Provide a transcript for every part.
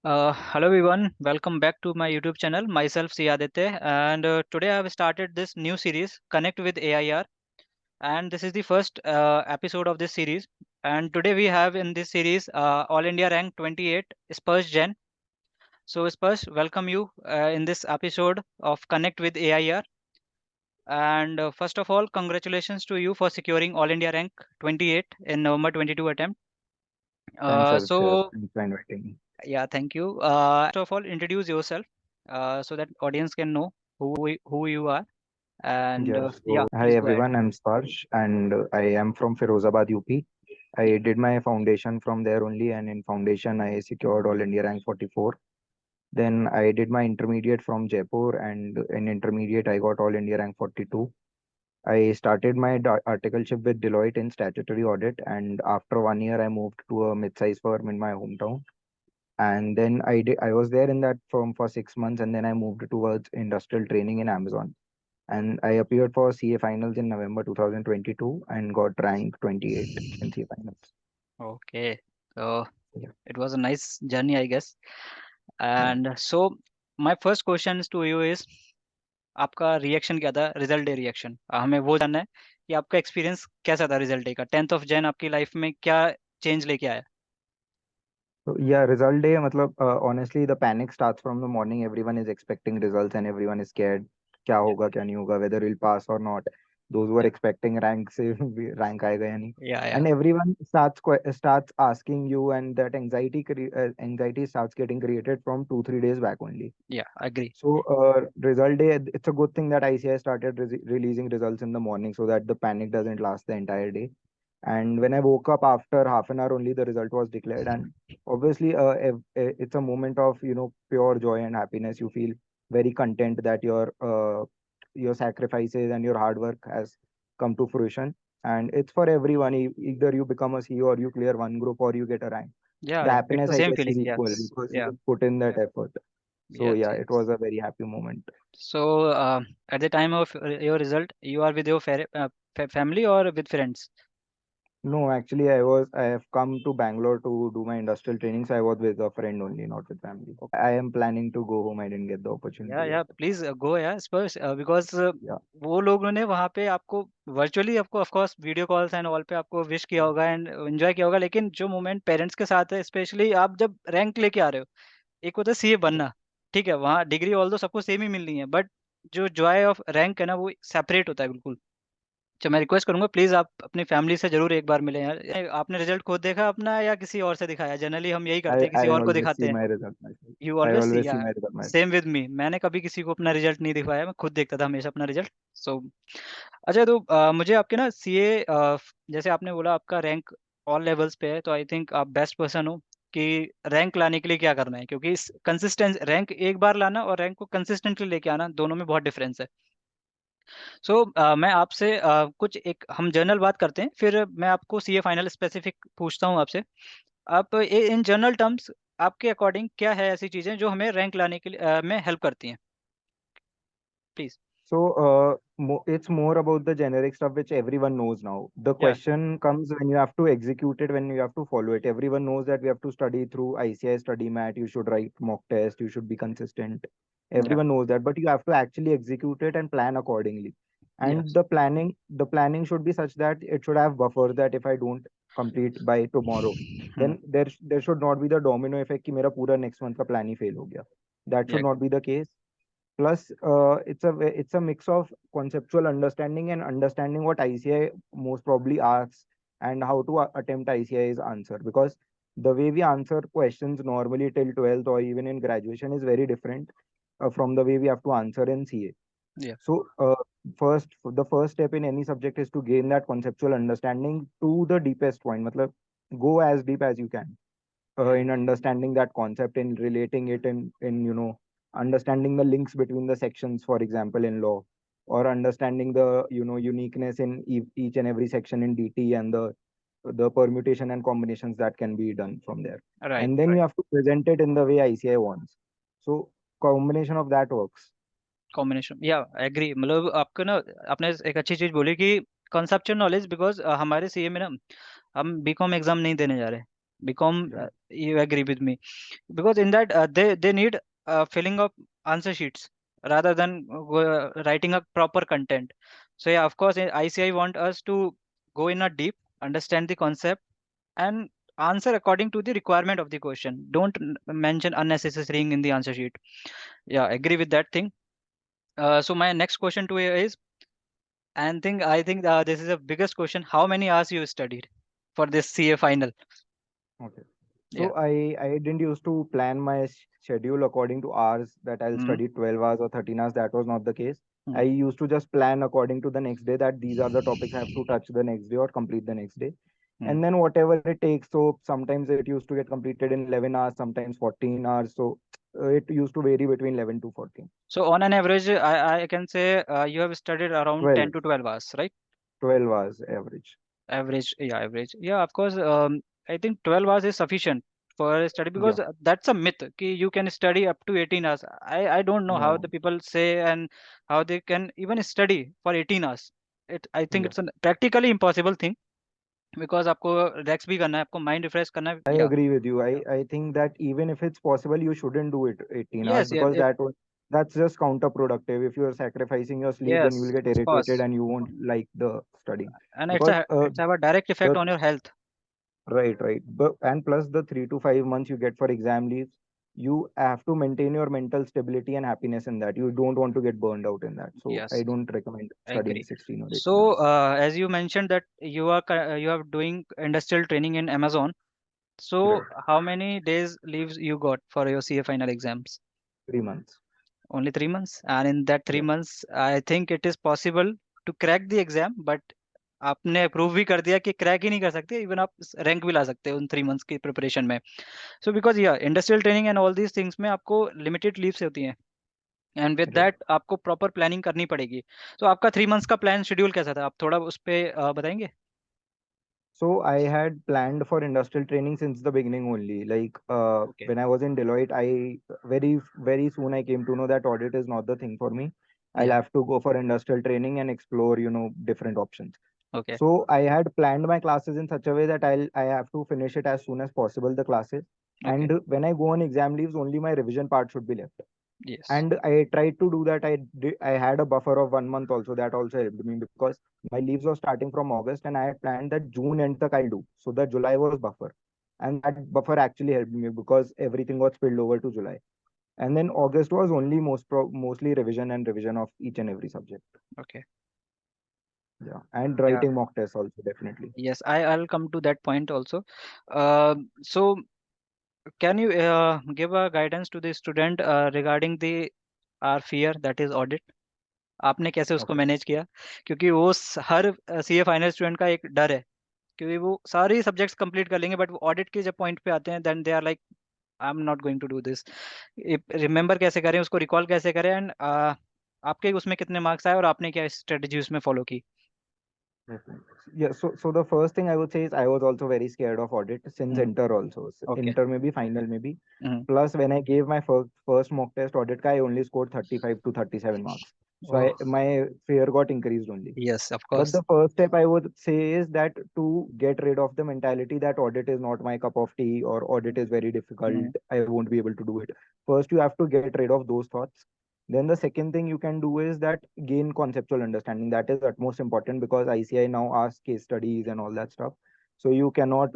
Hello everyone, welcome back to my YouTube channel. Myself Siyaditya, and today I have started this new series, Connect with AIR, and this is the first episode of this series. And today we have in this series All India Rank 28 Spurs Gen. So Spurs, welcome you in this episode of Connect with AIR. And first of all, congratulations to you for securing All India Rank 28 in November 22 attempt. Thanks, Uh, Aditya. so Thanks for inviting me. Yeah, thank you. First of all, introduce yourself so that audience can know who you are. And Yeah, yeah, so hi please go ahead. everyone, I'm Sparsh and I am from Firozabad, UP. I did my foundation from there only, and in foundation, I secured All India rank 44. Then I did my intermediate from Jaipur, and in intermediate, I got All India rank 42. I started my articleship with Deloitte in statutory audit, and after 1 year, I moved to a mid-sized firm in my hometown. And then I was there in that firm for 6 months, and then I moved towards industrial training in Amazon, and I appeared for CA finals in November 2022 and got rank 28 in CA finals. Okay. So Yeah, it was a nice journey, I guess. yeah. And so my first question to you is आपका reaction क्या था result day reaction हमें वो जानना है कि आपका experience कैसा था रिजल्ट डे का 10th ऑफ जैन आपकी लाइफ में क्या चेंज लेके आया So yeah, result day, matlab, honestly, the panic starts from the morning. Everyone is expecting results and everyone is scared. क्या या होगा क्या नहीं होगा, whether we'll pass or not. Those who are या expecting rank से rank आएगा या नहीं. या And everyone starts asking you, and that anxiety starts getting created from 2 3 days back only. या agree So, result day, it's a good thing that ICI started releasing results in the morning so that the panic doesn't last the entire day. And when I woke up after half an hour only, the result was declared. And obviously, it's a moment of, pure joy and happiness. You feel very content that your sacrifices and your hard work has come to fruition. And it's for everyone. Either you become a CEO or you clear one group or you get a rank. या The it's happiness, the I same guess, is feeling equal yes because या you put in that effort. So yes yeah, it yes was a very happy moment. So, at the time of your result, you are with your family or with friends? No, actually, I have come to Bangalore to do my industrial training, so I was with a friend only, not with family. I am planning to go home. I didn't get the opportunity या yet. Please go यार स्पर्श because Yeah, वो लोगों ने वहाँ पे आपको virtually आपको of course video calls and all पे आपको विश किया होगा एंड एंजॉय किया होगा लेकिन जो मोमेंट पेरेंट्स के साथ है स्पेशली आप जब रैंक लेके आ रहे हो एक होता है सीए yeah. बनना ठीक है वहाँ डिग्री ऑल दो सबको सेम ही मिलनी है बट जो जॉय ऑफ रैंक है ना वो सेपरेट होता है बिल्कुल अच्छा मैं रिक्वेस्ट करूंगा प्लीज आप अपनी फैमिली से जरूर एक बार मिलें यार आपने रिजल्ट खुद देखा अपना या किसी और से दिखाया जनरली हम यही करते हैं I किसी और को always दिखाते see हैं my result myself. You I always see always या see my result myself. Same with me मैंने कभी किसी को अपना रिजल्ट नहीं दिखाया मैं खुद देखता था हमेशा अपना रिजल्ट सो अच्छा तो मुझे आपके ना सीए जैसे आपने बोला आपका रैंक ऑल लेवल्स पे है तो आई थिंक आप बेस्ट पर्सन हो कि रैंक लाने के लिए क्या करना है क्योंकि कंसिस्टेंस रैंक एक बार लाना और रैंक को कंसिस्टेंटली लेके आना दोनों में बहुत डिफरेंस है सो मैं आपसे कुछ एक हम जनरल बात करते हैं फिर मैं आपको सीए फाइनल स्पेसिफिक पूछता हूँ आपसे आप इन जनरल टर्म्स आपके अकॉर्डिंग क्या है ऐसी चीजें जो हमें रैंक लाने के लिए में हेल्प करती हैं please So, it's more about the generic stuff which everyone knows now. The या question comes when you have to execute it, when you have to follow it. Everyone knows that we have to study through ICI study mat. You should write mock test. You should be consistent. या Everyone knows that, but you have to actually execute it and plan accordingly. And yes the planning should be such that it should have buffers that if I don't complete by tomorrow, then there should not be the domino effect कि मेरा पूरा next month का plan ही fail हो गया. That या should not be the case. Plus, it's a mix of conceptual understanding and understanding what ICI most probably asks and how to attempt ICI's answer. Because the way we answer questions normally till 12th or even in graduation is very different from the way we have to answer in CA. या So, the first step in any subject is to gain that conceptual understanding to the deepest point. Matlab, go as deep as you can in understanding that concept and relating it in understanding the links between the sections, for example, in law, or understanding the uniqueness in each and every section in DT and the permutation and combinations that can be done from there. Right And then you right have to present it in the way ICI wants. So combination of that works. Combination या agree मतलब आपको ना आपने एक अच्छी चीज बोली कि कॉन्सेप्चुअल नॉलेज बिकॉज हमारे सीए में ना हम बीकॉम एग्जाम नहीं देने जा रहे BCom, Yeah. you agree with me because in that they need filling up answer sheets rather than writing a proper content. So yeah, of course, ICI want us to go in a deep, understand the concept, and answer according to the requirement of the question. Don't mention unnecessary thing in the answer sheet. Yeah, agree with that thing. So my next question to you is, and I think this is the biggest question. How many hours you studied for this CA final? Okay. Yeah. So I didn't used to plan my schedule according to hours that I'll Mm, study 12 hours or 13 hours. That was not the case. I mm, used to just plan according to the next day that these are the topics I have to touch the next day or complete the next day. mm. And then whatever it takes. So sometimes it used to get completed in 11 hours, sometimes 14 hours. So it used to vary between 11 to 14. So on an average, I can say you have studied around 10 12, to 12 hours, right? 12 hours average. Average, yeah, average. Yeah, of course. I think 12 hours is sufficient for a study Yeah. because that's a myth. Ki you can study up to 18 hours. I don't know how the No. people say and how they can even study for 18 hours. I think Yeah. it's a practically impossible thing because आपको relax भी करना है, आपको mind refresh करना है. I Yeah. agree with you. Yeah. I think that even if it's possible, you shouldn't do it 18 hours Yes, yes, because that's just counterproductive. If you're sacrificing your sleep, then you will yes, get of irritated course. and you won't like the studying. And Because it's have a direct effect the on your health. right. But and plus the 3 to 5 months you get for exam leaves, you have to maintain your mental stability and happiness in that. You don't want to get burned out in that. So I Yes, don't recommend I studying agree. 16 or 18 So, hours. as you mentioned that you are doing industrial training in Amazon. So, Right. how many days leaves you got for your CA final exams? 3 months. Only 3 months. And in that three Yeah. months, I think it is possible to crack the exam, but आपने prove भी कर दिया कि crack ही नहीं कर सकते, even आप rank भी ला सकते हो उन 3 मंथ्स की प्रिपरेशन में. सो बिकॉज या industrial training and all these things में आपको लिमिटेड लीव्स होती हैं एंड विद Right. दैट आपको प्रॉपर प्लानिंग करनी पड़ेगी. तो आपका 3 मंथ्स का प्लान शेड्यूल कैसा था? आप थोड़ा उस पर बताएंगे? So I had planned for industrial training since the beginning only. Like okay. when I was in Deloitte, I very soon I came to know that audit is not the thing for me. I'll या. have to go for industrial training and explore, different options. Okay. So I had planned my classes in such a way that I have to finish it as soon as possible, the classes. Okay. And when I go on exam leaves, only my revision part should be left. Yes. And I tried to do that. I had a buffer of 1 month also. That also helped me because my leaves were starting from August, and I had planned that June end tak I'll do. So the July was buffer, and that buffer actually helped me because everything got spilled over to July. And then August was only mostly revision and revision of each and every subject. Okay. Yeah, and या. writing mock tests also definitely. Yes, I'll come to that point also. So can you give a guidance to the student regarding the our fear that is audit? आपने कैसे उसको Okay. Manage किया? क्योंकि वो हर CA final student का एक डर है, क्योंकि वो सारी सब्जेक्ट्स कंप्लीट कर लेंगे बट वो ऑडिट के जब पॉइंट पे आते हैं then they are like I am not going to do this. Remember कैसे करें उसको, रिकॉल कैसे करें, एंड आपके उसमें कितने मार्क्स आए और आपने क्या स्ट्रेटजी उसमें फॉलो की? Definitely. Yeah, so the first thing I would say is I was also very scared of audit since inter also. Okay. Inter maybe final maybe. Hmm. Plus when I gave my first mock test audit ka, I only scored 35 to 37 marks. So oh. my fear got increased only. Yes of But course. the first step I would say is that to get rid of the mentality that audit is not my cup of tea or audit is very difficult, I won't be able to do it. First, you have to get rid of those thoughts. Then the second thing you can do is that gain conceptual understanding. That is utmost important because ICI now asks case studies and all that stuff. So you cannot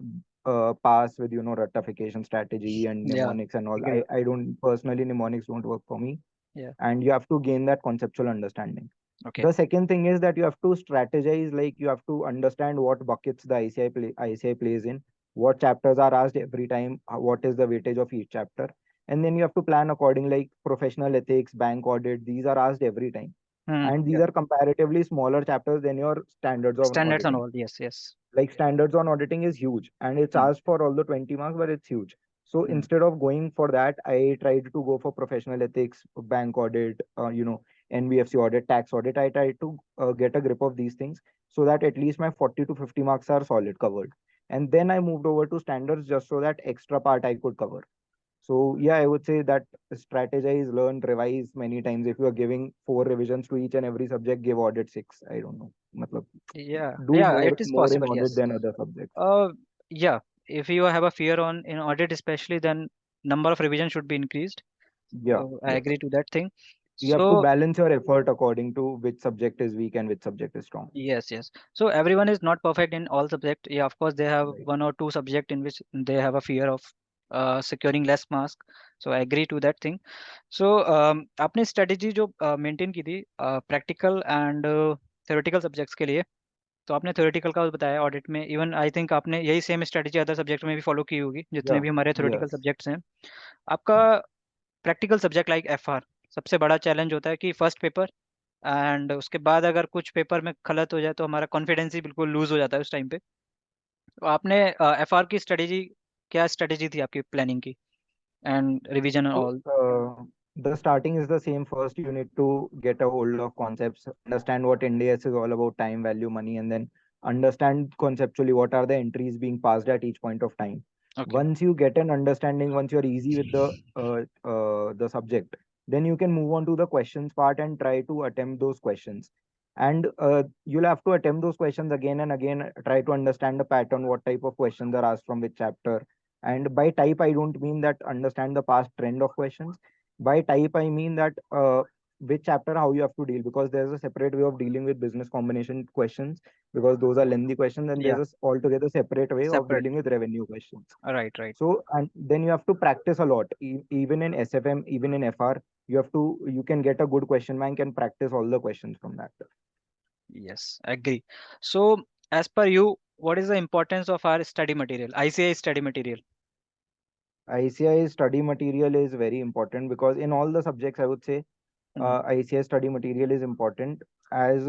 pass with rectification strategy and या. mnemonics and all. I don't personally, mnemonics don't work for me. या. And you have to gain that conceptual understanding. Okay. The second thing is that you have to strategize, like you have to understand what buckets the ICI plays in, what chapters are asked every time, what is the weightage of each chapter, and then you have to plan according, like professional ethics, bank audit, these are asked every time. And these या. are comparatively smaller chapters than your standards on standards and auditing. All. Yes. Yes. Like standards on auditing is huge and it's asked for all the 20 marks, but it's huge. So instead of going for that, I tried to go for professional ethics, bank audit, NBFC audit, tax audit. I tried to get a grip of these things so that at least my 40 to 50 marks are solid covered. And then I moved over to standards just so that extra part I could cover. So yeah, I would say that strategize, learn, revise many times. If you are giving 4 revisions to each and every subject, give audit 6. I don't know. Matlab, Yeah, do yeah, it more is more in possible, audit yes. than other subjects. Uh, yeah, if you have a fear on in audit especially, then number of revision should be increased. Yeah, So I yeah. agree to that thing. You have to So balance your effort according to which subject is weak and which subject is strong. yes. So everyone is not perfect in all subject. Yeah, of course they have Right. one or two subject in which they have a fear of securing less marks. So I agree to that thing. So आपने strategy जो maintain की थी practical and theoretical subjects के लिए, तो आपने theoretical का बताया ऑडिट में, इवन आई थिंक आपने यही सेम स्ट्रेटेजी अदर सब्जेक्ट में भी फॉलो की होगी जितने Yeah. भी हमारे theoretical Yes. सब्जेक्ट्स हैं। आपका प्रैक्टिकल सब्जेक्ट लाइक एफआर, सबसे बड़ा चैलेंज होता है कि फर्स्ट पेपर एंड उसके बाद अगर कुछ पेपर में गलत हो जाए तो हमारा कॉन्फिडेंस ही बिल्कुल लूज हो जाता है उस टाइम पे। तो आपने एफआर की स्ट्रेटेजी, क्या स्ट्रेटेजी थी आपकी प्लानिंग की and revision and So, all? the starting is the same. First, you need to get a hold of concepts, understand what NDS is all about, time, value, money, and then understand conceptually what are the entries being passed at each point of time. Okay. Once you get an understanding, once you're easy with the subject, then you can move on to the questions part and try to attempt those questions. And you'll have to attempt those questions again and again, try to understand the pattern, what type of questions are asked from which chapter. And by type, I don't mean that understand the past trend of questions. By type, I mean that which chapter, how you have to deal, because there's a separate way of dealing with business combination questions, because those are lengthy questions, and या there's a altogether separate way of separate. dealing with revenue questions. Right. So, and then you have to practice a lot. Even in SFM, even in FR, you can get a good question bank and practice all the questions from that. Yes agree. So as per you, what is the importance of our study material, ICI study material? ICI study material is very important because in all the subjects, I would say ICI study material is important, as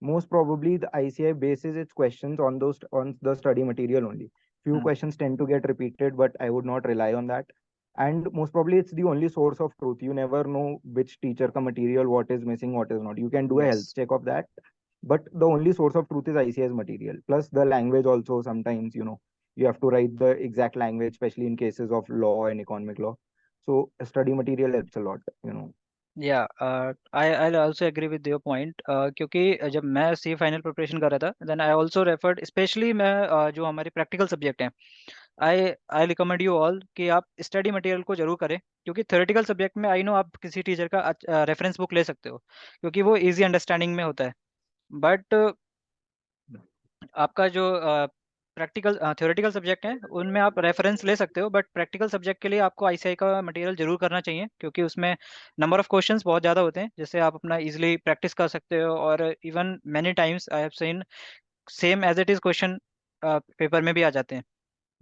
most probably the ICI bases its questions on those on the study material only. Few questions tend to get repeated, but I would not rely on that. And most probably it's the only source of truth. You never know which teacher ka material, what is missing, what is not. You can do a health yes check of that, but the only source of truth is ICI's material. Plus the language also sometimes, you have to write the exact language, especially in cases of law and economic law. So study material helps a lot. Yeah I I also agree with your point, क्योंकि जब मैं सी final preparation कर रहा था then I also referred, specially मैं जो हमारे प्रैक्टिकल सब्जेक्ट हैं, I I recommend you all कि आप स्टडी मटेरियल को जरूर करें, क्योंकि थ्योरेटिकल सब्जेक्ट में आई नो आप किसी टीचर का रेफरेंस बुक ले सकते हो क्योंकि वो इजी अंडरस्टैंडिंग में होता है, बट आपका जो प्रैक्टिकल थ्योरेटिकल सब्जेक्ट हैं उनमें आप रेफरेंस ले सकते हो, बट प्रैक्टिकल सब्जेक्ट के लिए आपको आईसीआई का मटेरियल जरूर करना चाहिए, क्योंकि उसमें नंबर ऑफ क्वेश्चंस बहुत ज़्यादा होते हैं जिससे आप अपना इजीली प्रैक्टिस कर सकते हो, और even many times I have seen same as it is question paper में भी आ जाते हैं,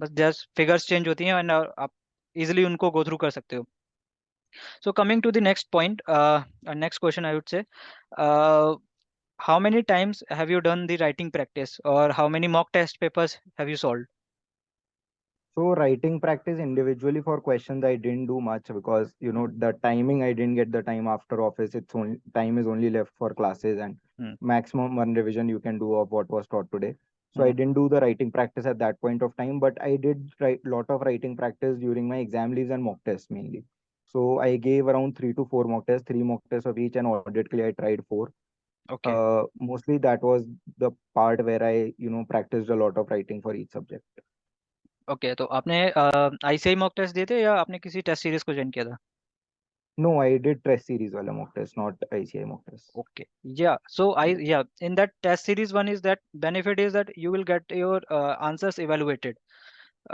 बस जस्ट फिगर्स चेंज होती हैं एंड आप इजीली उनको गो थ्रू कर सकते हो। So coming to the next point, next question I would say, how many times have you done the writing practice, or how many mock test papers have you solved? So writing practice individually for questions I didn't do much because the timing I didn't get the time after office. It's only time is only left for classes and Hmm. maximum one revision you can do of what was taught today. So I Hmm. didn't do the writing practice at that point of time, but I did write lot of writing practice during my exam leaves and mock tests mainly. So I gave around 3 to 4 mock tests, 3 mock tests of each, and audit clear I tried 4. Okay. Mostly that was the part where I practiced a lot of writing for each subject. Okay, तो आपने ICI mock test दिए थे या आपने किसी test series को join किया था? No, I did test series wala mock test, not ICI mock test. Okay, yeah. So Yeah. yeah, in that test series, one is that benefit is that you will get your answers evaluated,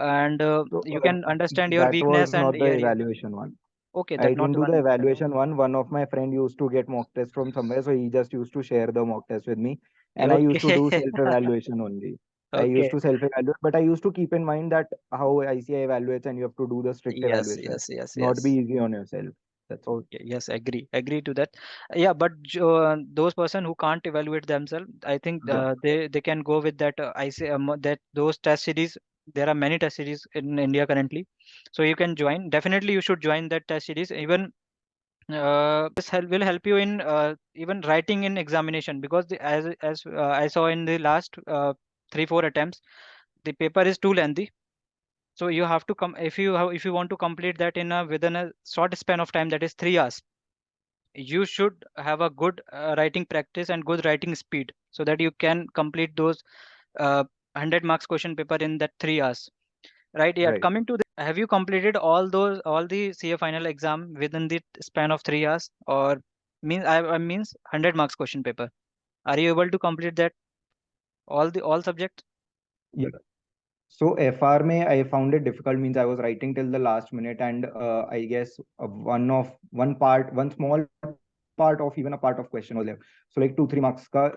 and So you can understand your that weakness was and not the your. evaluation one. Okay, I that not didn't the do the one. evaluation one. One of my friend used to get mock test from somewhere, so he just used to share the mock test with me, and I used to Okay. do self-evaluation only. I used Okay. to self-evaluate, but I used to keep in mind that how ICI evaluates, and you have to do the strict Yes, evaluation, yes, yes, not be yes. easy on yourself. That's all. Okay, yes, agree to that. Yeah, but those person who can't evaluate themselves, I think Yeah. they can go with that. I say that those test series. There are many test series in India currently, so you can join. Definitely, you should join that test series. Even this will help you in even writing in examination, because I saw in the last 3 4 attempts, the paper is too lengthy. So you have to come if you want to complete that in a within a short span of time, that is 3 hours. You should have a good writing practice and good writing speed so that you can complete those 100 marks question paper in that 3 hours. Right. Yeah. Right. Coming to this, have you completed all the CA final exam within the span of 3 hours, or I means 100 marks question paper? Are you able to complete that all subjects? Yeah. So FR में I found it difficult, means I was writing till the last minute, and I guess one small part of even a part of question was left. So like 2-3 marks ka,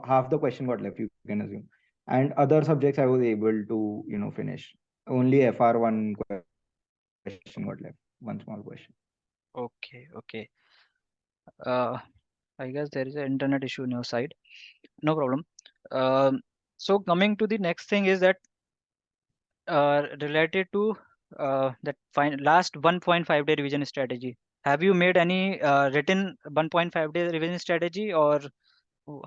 half the question got left, you can assume. And other subjects I was able to finish. Only FR one question got left, one small question. Okay. Okay. Uh, I guess there is an internet issue on your side. No problem. So coming to the next thing is that related to that last 1.5 day revision strategy. Have you made any written 1.5 day revision strategy, or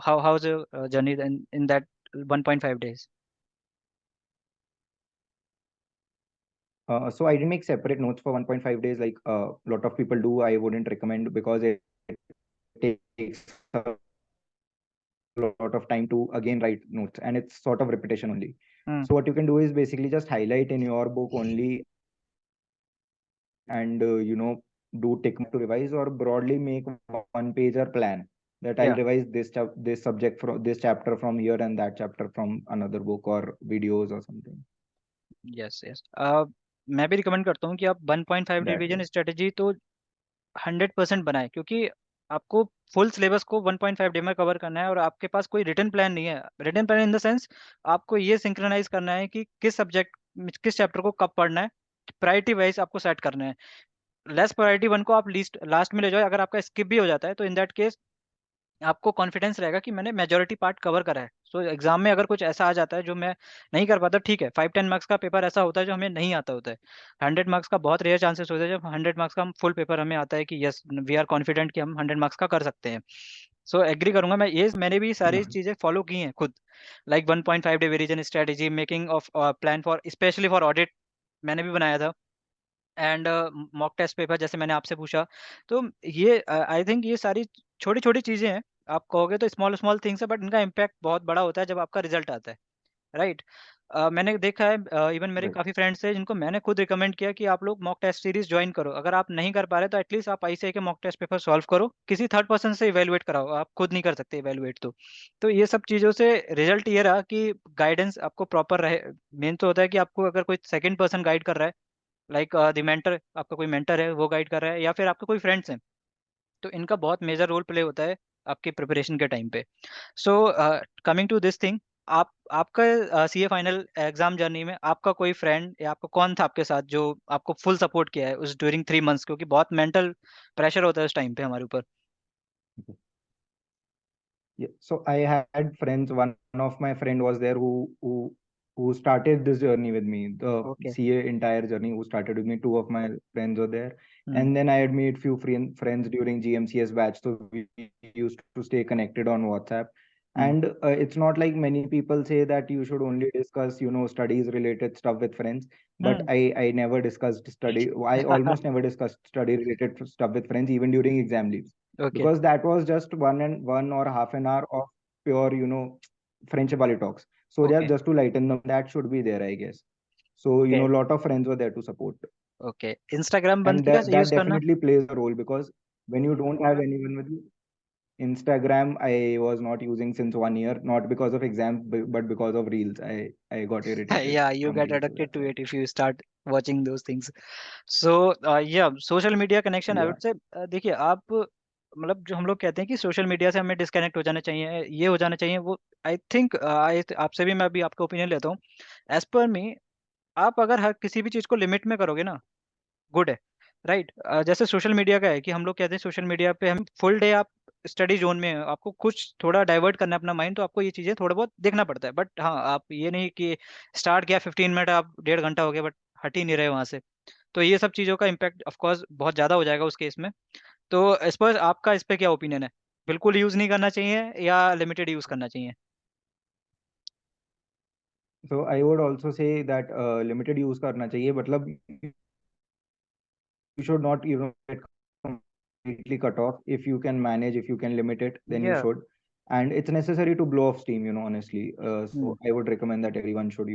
how's the journey in that 1.5 days? So I didn't make separate notes for 1.5 days like a lot of people do. I wouldn't recommend, because it takes a lot of time to again write notes, and it's sort of repetition only. Hmm. So what you can do is basically just highlight in your book only, and do tick mark to revise, or broadly make one page or plan that I'll Yeah. revise this subject from this chapter from here, and that chapter from another book or videos or something yes yes मैं भी recommend करता हूँ कि आप 1.5 that revision way. Strategy तो 100% बनाए, क्योंकि आपको फुल सिलेबस को 1.5 डे में कवर करना है, और आपके पास कोई रिटन प्लान नहीं है। Written plan in the sense आपको ये सिंक्रोनाइज करना है कि किस सब्जेक्ट किस चैप्टर को कब पढ़ना है, प्रायोरिटी वाइज आपको सेट करना है। लेस प्रायोरिटी वन को आप लीस्ट लास्ट में ले जाओ, अगर आपका स्किप भी हो जाता है तो इन दैट केस आपको कॉन्फिडेंस रहेगा कि मैंने मेजोरिटी पार्ट कवर करा है। सो एग्जाम में अगर कुछ ऐसा आ जाता है जो मैं नहीं कर पाता, ठीक है, 5-10 मार्क्स का पेपर ऐसा होता है जो हमें नहीं आता होता है। 100 मार्क्स का बहुत रेयर चांसेस होते हैं जब 100 मार्क्स का हम फुल पेपर हमें आता है कि यस वी आर कॉन्फिडेंट कि हम 100 मार्क्स का कर सकते हैं। सो एग्री करूंगा मैं, ये मैंने भी सारी Yeah. चीजें फॉलो की हैं खुद, like 1.5 day revision strategy, making of plan for specially for audit मैंने भी बनाया था, एंड मॉक टेस्ट पेपर जैसे मैंने आपसे पूछा। तो ये आई थिंक ये सारी छोटी छोटी चीजें हैं, आप कहोगे तो स्मॉल स्मॉल थिंग्स है, बट इनका इम्पैक्ट बहुत बड़ा होता है जब आपका रिजल्ट आता है। राइट। मैंने देखा है इवन मेरे Right. काफ़ी फ्रेंड्स हैं जिनको मैंने खुद रिकमेंड किया कि आप लोग मॉक टेस्ट सीरीज ज्वाइन करो। अगर आप नहीं कर पा रहे तो एटलीस्ट आप आईसीआई के मॉक टेस्ट पेपर सॉल्व करो, किसी थर्ड पर्सन से इवेलुएट कराओ, आप खुद नहीं कर सकते इवेलुएट। तो ये सब चीज़ों से रिजल्ट ये रहा कि गाइडेंस आपको प्रॉपर रहे। मेन तो होता है कि आपको अगर कोई सेकंड पर्सन गाइड कर रहा है, लाइक द मेंटर, आपका कोई मेंटर है वो गाइड कर रहा है, या फिर आपके कोई फ्रेंड्स हैं, तो इनका बहुत मेजर रोल प्ले होता है आपके प्रिपरेशन के टाइम पे। So coming to this thing, आपका सीए फाइनल एग्जाम जर्नी में आपका कोई फ्रेंड या आपका कौन था आपके साथ जो आपको फुल सपोर्ट किया है उस ड्यूरिंग 3 मंथ्स, क्योंकि बहुत मेंटल प्रेशर होता है उस टाइम पे हमारे ऊपर। Yeah. So I had friends. One of my friend was there who started this journey with me, the okay. CA entire journey. Who started with me. Two of my friends were there, hmm. and then I had made few friends during GMCS batch. So we used to stay connected on WhatsApp. Hmm. And it's not like many people say that you should only discuss, studies related stuff with friends. But hmm. I never discussed study. I almost never discussed study related stuff with friends, even during exam leaves, okay. because that was just 1 or half an hour of pure, friendship valley talks. So yeah, okay. just to lighten them, that should be there, I guess. So okay. a lot of friends were there to support, okay. Instagram बंद and किया that use करना? definitely plays a role, because when you don't have anyone with you. Instagram, I was not using since 1 year, not because of exams, but because of reels. I got irritated Yeah, you from get reels, so addicted that's to why. it if you start watching those things. So yeah, social media connection I Yeah. Would say, देखिए आप, मतलब जो हम लोग कहते हैं कि social media से हमें डिस्कनेक्ट हो जाना चाहिए, ये हो जाना चाहिए, वो आई थिंक आपसे भी मैं अभी आपका ओपिनियन लेता हूँ। एज पर मी, आप अगर हर किसी भी चीज़ को लिमिट में करोगे ना, गुड है। राइट। जैसे सोशल मीडिया का है कि हम लोग कहते हैं सोशल मीडिया पे हम फुल डे आप स्टडी जोन में हैं, आपको कुछ थोड़ा डाइवर्ट करना है अपना माइंड, तो आपको ये चीज़ें थोड़ा बहुत देखना पड़ता है। बट हाँ, आप ये नहीं कि स्टार्ट किया 15 मिनट आप 1.5 घंटा हो गया बट हट ही नहीं रहे वहाँ से, तो ये सब चीज़ों का इम्पैक्ट ऑफ कोर्स बहुत ज़्यादा हो जाएगा उस केस में। तो इस पर आपका इस पे क्या ओपिनियन है? बिल्कुल यूज़ नहीं करना चाहिए या लिमिटेड यूज़ करना चाहिए? So I would also say that limited use करना चाहिए, मतलब you should not get completely cut off. If you can manage, if you can limit it, then you या। should. And it's necessary to blow off steam, honestly. Hmm. So I would recommend that everyone should,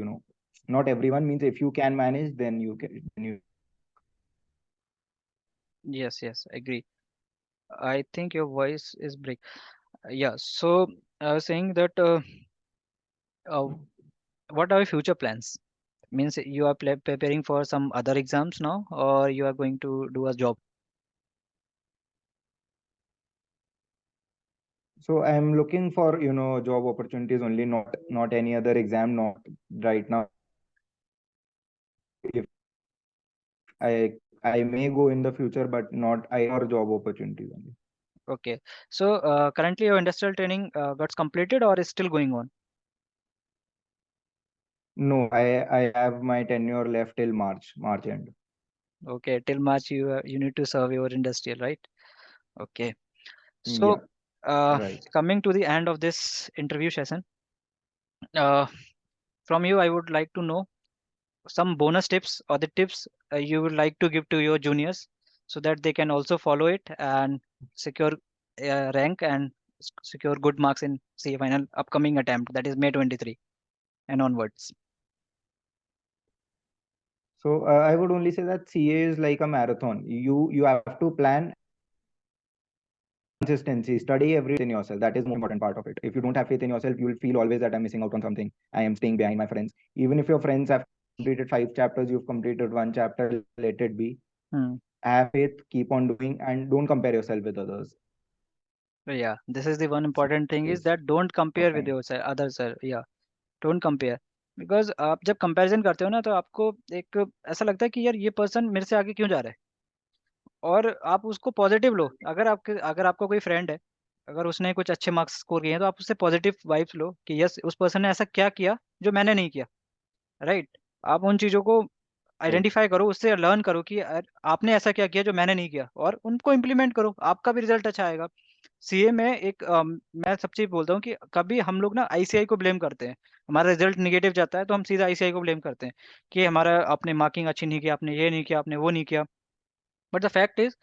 not everyone means if you can manage, then you can. Yes, yes, agree. I think your voice is break. Yeah, so I was saying that uh, what are your future plans? Means you are preparing for some other exams now, or you are going to do a job? So I'm looking for, job opportunities only, not any other exam, not right now. If I may go in the future, but not I or job opportunities only. Okay. So currently your industrial training got completed or is still going on? No, I have my tenure left till March end. Okay, till March you need to serve your industrial, right? Okay. So Yeah, uh, right. coming to the end of this interview session, uh, from you I would like to know some bonus tips or the tips you would like to give to your juniors so that they can also follow it and secure rank and secure good marks in CA final upcoming attempt, that is May 23 and onwards. So I would only say that CA is like a marathon. You have to plan consistency, study everything yourself. That is most important part of it. If you don't have faith in yourself, you will feel always that I'm missing out on something. I am staying behind my friends. Even if your friends have completed 5 chapters, you've completed 1 chapter, let it be. Hmm. Have faith, keep on doing, and don't compare yourself with others. So yeah, this is the one important thing is Is that don't of compare with time. your others, sir. Yeah, don't compare. Because आप जब comparison करते हो ना तो आपको एक ऐसा लगता है कि यार ये पर्सन मेरे से आगे क्यों जा रहा है, और आप उसको पॉजिटिव लो। अगर आपका कोई फ्रेंड है, अगर उसने कुछ अच्छे मार्क्स स्कोर किए हैं तो आप उससे पॉजिटिव वाइब्स लो कि यस उस पर्सन ने ऐसा क्या किया जो मैंने नहीं किया, राइट। आप उन चीज़ों को Right. आइडेंटिफाई करो, उससे लर्न करो कि आपने ऐसा क्या किया जो मैंने नहीं किया, और उनको इम्प्लीमेंट करो, आपका भी रिजल्ट अच्छा आएगा। सीए में एक मैं सब चीज़ बोलता हूँ कि कभी हम लोग ना आईसीआई को ब्लेम करते हैं, हमारा रिजल्ट निगेटिव जाता है तो हम सीधा आईसीआई को ब्लेम करते हैं कि हमारा आपने मार्किंग अच्छी नहीं की, आपने ये नहीं किया, आपने वो नहीं किया। बट द फैक्ट इज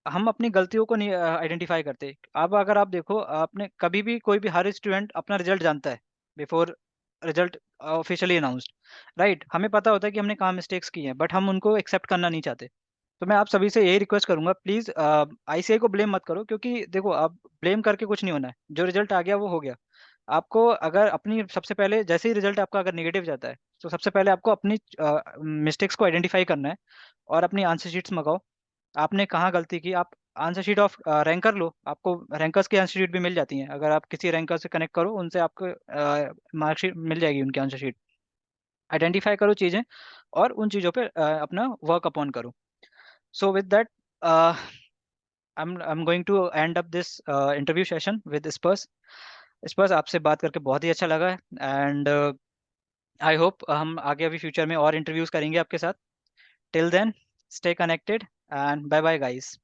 हम अपनी गलतियों को नहीं आइडेंटिफाई करते। अब अगर आप देखो, आपने कभी भी कोई भी हर स्टूडेंट अपना रिजल्ट जानता है before result officially announced, right. हमें पता होता है कि हमने कहाँ मिस्टेक्स की हैं बट हम उनको एक्सेप्ट करना नहीं चाहते। तो मैं आप सभी से यही रिक्वेस्ट करूंगा, प्लीज आईसीआई को ब्लेम मत करो, क्योंकि देखो आप ब्लेम करके कुछ नहीं होना है, जो रिजल्ट आ गया वो हो गया। आपको अगर अपनी सबसे पहले जैसे ही रिजल्ट आपका अगर नेगेटिव जाता है तो सबसे पहले आपको अपनी मिस्टेक्स को आइडेंटिफाई करना है और अपनी आंसर शीट्स मंगाओ। आपने कहाँ गलती की, आप आंसर शीट ऑफ रैंकर लो, आपको रैंकर्स की आंसर शीट भी मिल जाती हैं, अगर आप किसी रैंकर से कनेक्ट करो उनसे आपको मार्कशीट मिल जाएगी, उनकी आंसर शीट। आइडेंटिफाई करो चीज़ें और उन चीज़ों पे अपना वर्क अपॉन करो। So with that I'm going to end up this interview session with स्पर्स। स्पर्स आपसे बात करके बहुत ही अच्छा लगा है, एंड आई होप हम आगे अभी फ्यूचर में और इंटरव्यूज करेंगे आपके साथ। Till then stay connected and bye bye guys.